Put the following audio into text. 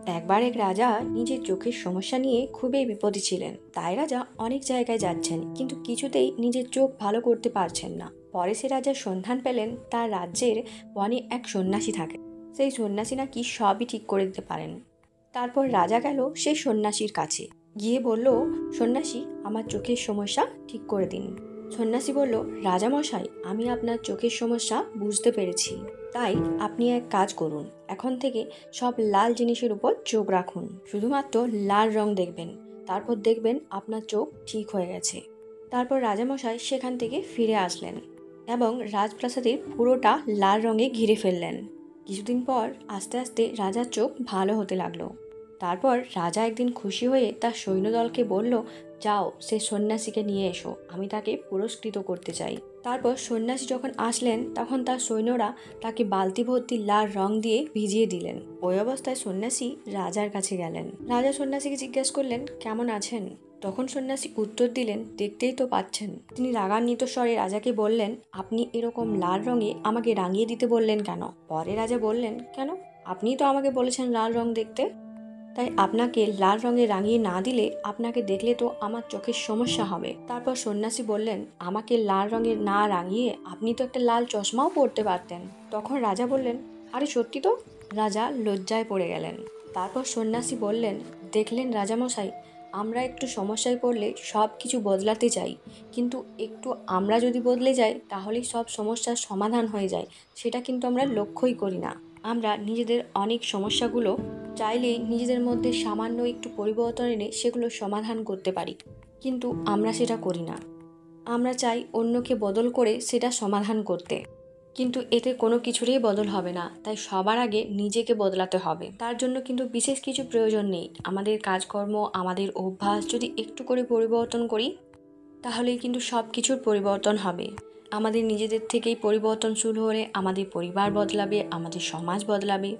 একবার এক রাজা নিজের চোখের সমস্যা নিয়ে খুবই বিপদে ছিলেন। তাই রাজা অনেক জায়গায় যাচ্ছেন, কিন্তু কিছুতেই নিজের চোখ ভালো করতে পারছেন না। পরে সে রাজার সন্ধান পেলেন তার রাজ্যের বনে এক সন্ন্যাসী থাকে। সেই সন্ন্যাসী নাকি সবই ঠিক করে দিতে পারেন। তারপর রাজা গেল সেই সন্ন্যাসীর কাছে, গিয়ে বলল, সন্ন্যাসী, আমার চোখের সমস্যা ঠিক করে দিন। সন্ন্যাসী বলল, রাজামশাই, আমি আপনার চোখের সমস্যা বুঝতে পেরেছি। তাই আপনি এক কাজ করুন, এখন থেকে সব লাল জিনিসের উপর চোখ রাখুন, শুধুমাত্র লাল রং দেখবেন, তারপর দেখবেন আপনার চোখ ঠিক হয়ে গেছে। তারপর রাজামশাই সেখান থেকে ফিরে আসলেন এবং রাজপ্রাসাদের পুরোটা লাল রঙে ঘিরে ফেললেন। কিছুদিন পর আস্তে আস্তে রাজার চোখ ভালো হতে লাগলো। তারপর রাজা একদিন খুশি হয়ে তার সৈন্যদলকে বলল, যাও, সে সন্ন্যাসীকে নিয়ে এসো, আমি তাকে পুরস্কৃত করতে চাই। তারপর সন্ন্যাসী যখন আসলেন তখন তার সৈন্যরা তাকে বালতি ভর্তি লাল রং দিয়ে ভিজিয়ে দিলেন। ওই অবস্থায় সন্ন্যাসী রাজার কাছে গেলেন। রাজা সন্ন্যাসীকে জিজ্ঞেস করলেন, কেমন আছেন? তখন সন্ন্যাসী উত্তর দিলেন, দেখতেই তো পাচ্ছেন। তিনি রাগান্বিত স্বরে রাজাকে বললেন, আপনি এরকম লাল রঙে আমাকে রাঙিয়ে দিতে বললেন কেন? পরে রাজা বললেন, কেন, আপনিই তো আমাকে বলেছেন লাল রং দেখতে, তাই আপনাকে লাল রঙে রাঙিয়ে না দিলে আপনাকে দেখলে তো আমার চোখের সমস্যা হবে। তারপর সন্ন্যাসী বললেন, আমাকে লাল রঙের না রাঙিয়ে আপনি তো একটা লাল চশমাও পরতে পারতেন। তখন রাজা বললেন, আরে সত্যি তো। রাজা লজ্জায় পড়ে গেলেন। তারপর সন্ন্যাসী বললেন, দেখলেন রাজামশাই, আমরা একটু সমস্যায় পড়লে সব কিছু বদলাতে চাই, কিন্তু একটু আমরা যদি বদলে যাই তাহলেই সব সমস্যার সমাধান হয়ে যায়, সেটা কিন্তু আমরা লক্ষ্যই করি না। আমরা নিজেদের অনেক সমস্যাগুলো চাইলে নিজেদের মধ্যে সামান্য একটু পরিবর্তন এনে সেগুলো সমাধান করতে পারি, কিন্তু আমরা সেটা করি না। আমরা চাই অন্যকে বদল করে সেটা সমাধান করতে, কিন্তু এতে কোনো কিছুরই বদল হবে না। তাই সবার আগে নিজেকে বদলাতে হবে। তার জন্য কিন্তু বিশেষ কিছু প্রয়োজন নেই। আমাদের কাজকর্ম, আমাদের অভ্যাস যদি একটু করে পরিবর্তন করি তাহলেই কিন্তু সব কিছুর পরিবর্তন হবে। আমাদের নিজেদের থেকেই পরিবর্তন শুরু হলে আমাদের পরিবার বদলাবে, আমাদের সমাজ বদলাবে।